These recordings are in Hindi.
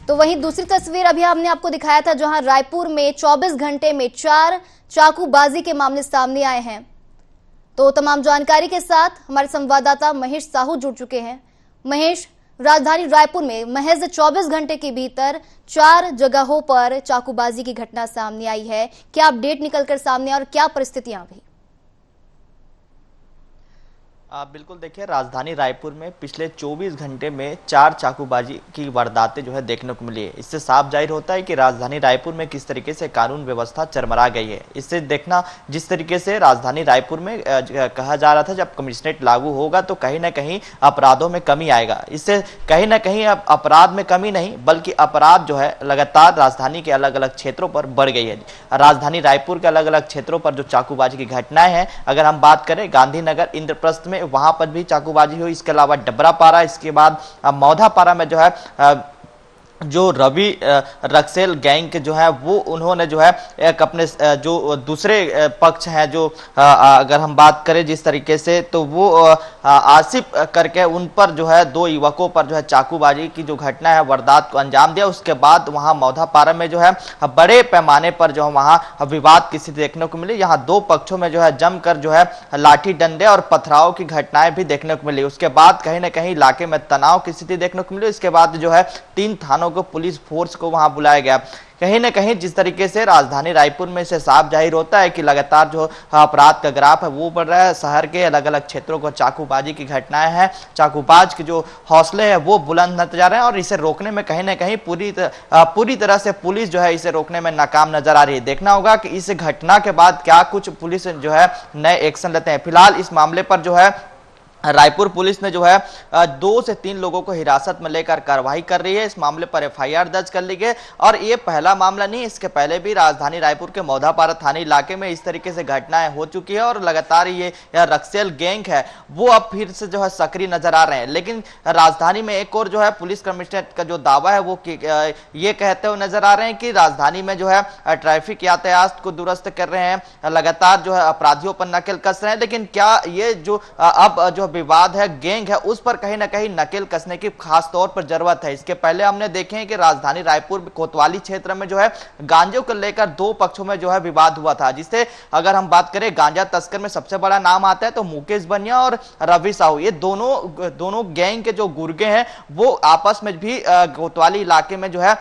तो वहीं दूसरी तस्वीर अभी हमने आपको दिखाया था जहां रायपुर में 24 घंटे में 4 चाकूबाजी के मामले सामने आए हैं। तो तमाम जानकारी के साथ हमारे संवाददाता महेश साहू जुड़ चुके हैं। महेश, राजधानी रायपुर में महज 24 घंटे के भीतर 4 जगहों पर चाकूबाजी की घटना सामने आई है। क्या अपडेट निकलकर सामने और क्या परिस्थितियां अभी? बिल्कुल देखिए, राजधानी रायपुर में पिछले 24 घंटे में 4 चाकूबाजी की वारदातें जो है देखने को मिली है। इससे साफ जाहिर होता है कि राजधानी रायपुर में किस तरीके से कानून व्यवस्था चरमरा गई है। इससे देखना, जिस तरीके से राजधानी रायपुर में कहा जा रहा था जब कमिश्नरेट लागू होगा तो कहीं ना कहीं अपराधों में कमी आएगा। इससे कहीं ना कहीं अब अपराध में कमी नहीं बल्कि अपराध जो है लगातार राजधानी के अलग अलग क्षेत्रों पर बढ़ गई है। राजधानी रायपुर के अलग अलग क्षेत्रों पर जो चाकूबाजी की घटनाएं हैं, अगर हम बात करें गांधीनगर इंद्रप्रस्थ में, वहां पर भी चाकूबाजी हुई। इसके अलावा डबरापारा, इसके बाद मौधापारा में जो है जो रवि रक्सेल गैंग जो है वो उन्होंने जो है एक अपने जो दूसरे पक्ष हैं, जो अगर हम बात करें जिस तरीके से, तो वो आसिफ करके उन पर जो है 2 युवकों पर जो है चाकूबाजी की जो घटना है वारदात को अंजाम दिया। उसके बाद वहां मौधापारा में जो है बड़े पैमाने पर जो है वहां विवाद की स्थिति देखने को मिली। यहाँ 2 पक्षों में जो है जमकर जो है लाठी डंडे और पथराव की घटनाएं भी देखने को मिली। उसके बाद कहीं ना कहीं इलाके में तनाव की स्थिति देखने को मिली। इसके बाद जो है 3 थानों को पुलिस फोर्स को वहां बुलाया गया। कहीं ना कहीं जिस तरीके से राजधानी रायपुर में से साफ जाहिर होता है कि लगातार जो अपराध का ग्राफ है वो बढ़ रहा है। शहर के अलग अलग क्षेत्रों को चाकूबाजी की घटनाएं हैं, चाकूबाज के जो हौसले हैं वो बुलंद होते जा रहे हैं और इसे रोकने में कहीं ना कहीं पूरी तरह से पुलिस जो है इसे रोकने में नाकाम नजर आ रही है। देखना होगा कि इस घटना के बाद क्या कुछ पुलिस जो है नए एक्शन लेते हैं। फिलहाल इस मामले पर जो है रायपुर पुलिस ने जो है 2 से 3 लोगों को हिरासत में लेकर कार्रवाई कर रही है। इस मामले पर एफआईआर दर्ज कर ली गई और ये पहला मामला नहीं, इसके पहले भी राजधानी रायपुर के मौधापारा थाने इलाके में इस तरीके से घटनाएं हो चुकी है और लगातार ये रक्सेल गैंग है वो अब फिर से जो है सक्रिय नजर आ रहे हैं। लेकिन राजधानी में एक और जो है पुलिस कमिश्नरेट का जो दावा है वो ये कहते हुए नजर आ रहे हैं कि राजधानी में जो है ट्रैफिक यातायात को दुरुस्त कर रहे हैं, लगातार जो है अपराधियों पर नकेल कस रहे हैं। लेकिन क्या ये जो अब जो विवाद है, गैंग है, उस पर कहीं ना कहीं नकेल कसने की खास तौर पर जरूरत है। इसके पहले हमने देखे हैं कि राजधानी रायपुर कोतवाली क्षेत्र में जो है गांजे को लेकर 2 पक्षों में जो है विवाद हुआ था, जिससे अगर हम बात करें गांजा तस्कर में सबसे बड़ा नाम आता है तो मुकेश बनिया और रवि साहू। ये दोनों गैंग के जो गुर्गे हैं वो आपस में भी कोतवाली इलाके में जो है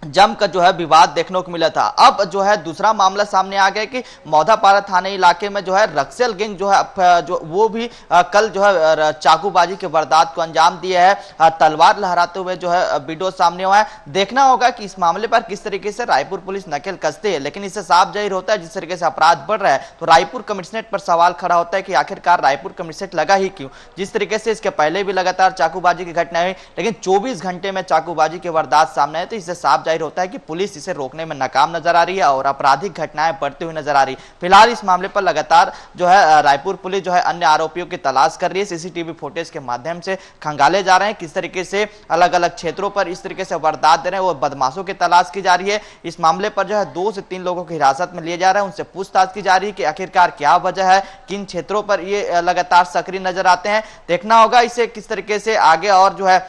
जमकर जो है विवाद देखने को मिला था। अब जो है दूसरा मामला सामने आ गया कि मौधापारा थाने इलाके में जो है रक्सेल गैंग जो है जो वो भी कल जो है चाकूबाजी के वारदात को अंजाम दिया है, तलवार लहराते हुए जो है वीडियो सामने हुआ है। देखना होगा कि इस मामले पर किस तरीके से रायपुर पुलिस नकेल कसती है। लेकिन इससे साफ जाहिर होता है जिस तरीके से अपराध बढ़ रहा है तो रायपुर कमिश्नरेट पर सवाल खड़ा होता है कि आखिरकार रायपुर कमिश्नरेट लगा ही क्यों। जिस तरीके से इसके पहले भी लगातार चाकूबाजी की घटनाएं हुई लेकिन 24 घंटे में चाकूबाजी के वारदात सामने आए, तो इससे साफ होता है कि पुलिस इसे रोकने में नाकाम नजर आ रही है और आपराधिक घटनाएं बढ़ती हुई नजर आ रही है। फिलहाल इस मामले पर लगातार जो है रायपुर पुलिस जो है अन्य आरोपियों की तलाश कर रही है। सीसीटीवी फुटेज के माध्यम से खंगाले जा रहे हैं किस तरीके से अलग अलग क्षेत्रों पर इस तरीके से वारदात दे रहे हैं, वो बदमाशों की तलाश की जा रही है। इस मामले पर जो है 2 से 3 लोगों को हिरासत में लिया जा रहा है, उनसे पूछताछ की जा रही है कि आखिरकार क्या वजह है, किन क्षेत्रों पर ये लगातार सक्रिय नजर आते हैं। देखना होगा इसे किस तरीके से आगे और जो है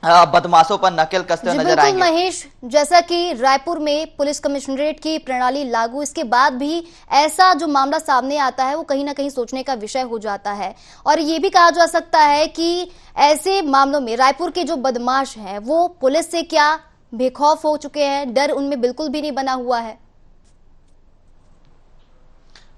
बदमाशों पर नकेल कसते हुए नजर आएंगे। महेश, जैसा कि रायपुर में पुलिस कमिश्नरेट की प्रणाली लागू, इसके बाद भी ऐसा जो मामला सामने आता है वो कहीं ना कहीं सोचने का विषय हो जाता है और ये भी कहा जा सकता है कि ऐसे मामलों में रायपुर के जो बदमाश हैं वो पुलिस से क्या बेखौफ हो चुके हैं, डर उनमें बिल्कुल भी नहीं बना हुआ है।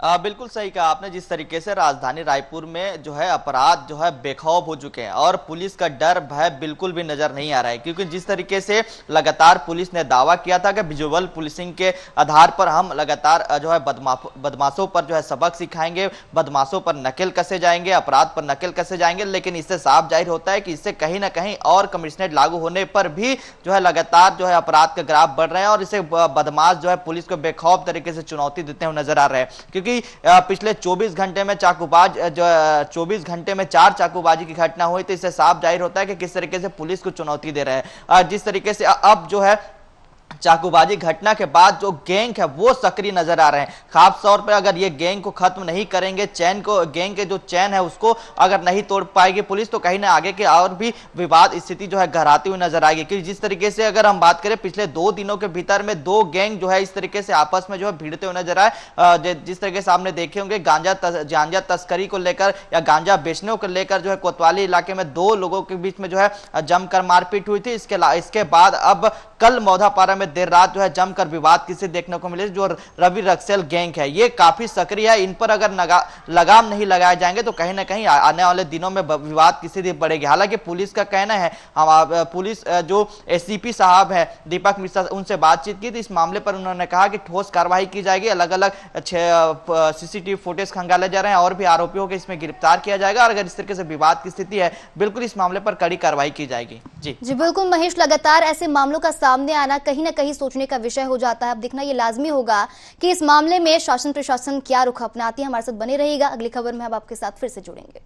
बिल्कुल सही कहा आपने। जिस तरीके से राजधानी रायपुर में जो है अपराध जो है बेखौफ हो चुके हैं और पुलिस का डर भय बिल्कुल भी नजर नहीं आ रहा है, क्योंकि जिस तरीके से लगातार पुलिस ने दावा किया था कि विजुअल पुलिसिंग के आधार पर हम लगातार जो है बदमाशों पर जो है सबक सिखाएंगे, बदमाशों पर नकेल कसे जाएंगे, अपराध पर नकेल कसे जाएंगे। लेकिन इससे साफ जाहिर होता है कि इससे कहीं ना कहीं और कमिश्नरेट लागू होने पर भी जो है लगातार जो है अपराध का ग्राफ बढ़ रहे हैं और इसे बदमाश जो है पुलिस को बेखौफ तरीके से चुनौती देते हुए नजर आ रहे हैं। क्योंकि पिछले 24 घंटे में 24 घंटे में 4 चाकूबाजी की घटना हुई, तो इससे साफ जाहिर होता है कि किस तरीके से पुलिस को चुनौती दे रहे हैं। जिस तरीके से अब जो है चाकूबाजी घटना के बाद जो गैंग है वो सक्रिय नजर आ रहे हैं। खास तौर पर अगर ये गैंग को खत्म नहीं करेंगे, गैंग के जो चैन है उसको अगर नहीं तोड़ पाएगी पुलिस, तो कहीं ना आगे के और भी विवाद स्थिति जो है गहराती हुई नजर आएगी। क्योंकि जिस तरीके से अगर हम बात करें पिछले 2 दिनों के भीतर में 2 गैंग जो है इस तरीके से आपस में जो है भिड़ते हुए नजर आए। जिस तरीके से आपने देखे होंगे गांजा तस्करी को लेकर या गांजा बेचने को लेकर जो है कोतवाली इलाके में 2 लोगों के बीच में जो है जमकर मारपीट हुई थी। इसके बाद अब कल मौधापारा में देर रात जो है जमकर विवाद किसे देखने को मिले। जो रवि रक्सेल गैंग है ये काफी सक्रिय है, इन पर अगर लगाम नहीं लगाए जाएंगे तो कहीं ना कहीं आने वाले दिनों में विवाद किसी दिन बढ़ेगी। हालांकि पुलिस का कहना है, हम पुलिस जो एससीपी साहब है दीपक मिश्रा, उनसे बातचीत की थी इस मामले पर। उन्होंने कहा कि ठोस कार्रवाई की जाएगी, अलग अलग सीसीटीवी फुटेज खंगाले जा रहे हैं और भी आरोपियों को इसमें गिरफ्तार किया जाएगा। और अगर इस तरीके से विवाद की स्थिति है बिल्कुल इस मामले पर कड़ी कार्रवाई की जाएगी। जी बिल्कुल महेश, लगातार ऐसे मामलों का सामने आना कहीं ना कहीं सोचने का विषय हो जाता है। अब देखना ये लाजमी होगा कि इस मामले में शासन प्रशासन क्या रुख अपनाती है। हमारे साथ बने रहिएगा, अगली खबर में हम आपके साथ फिर से जुड़ेंगे।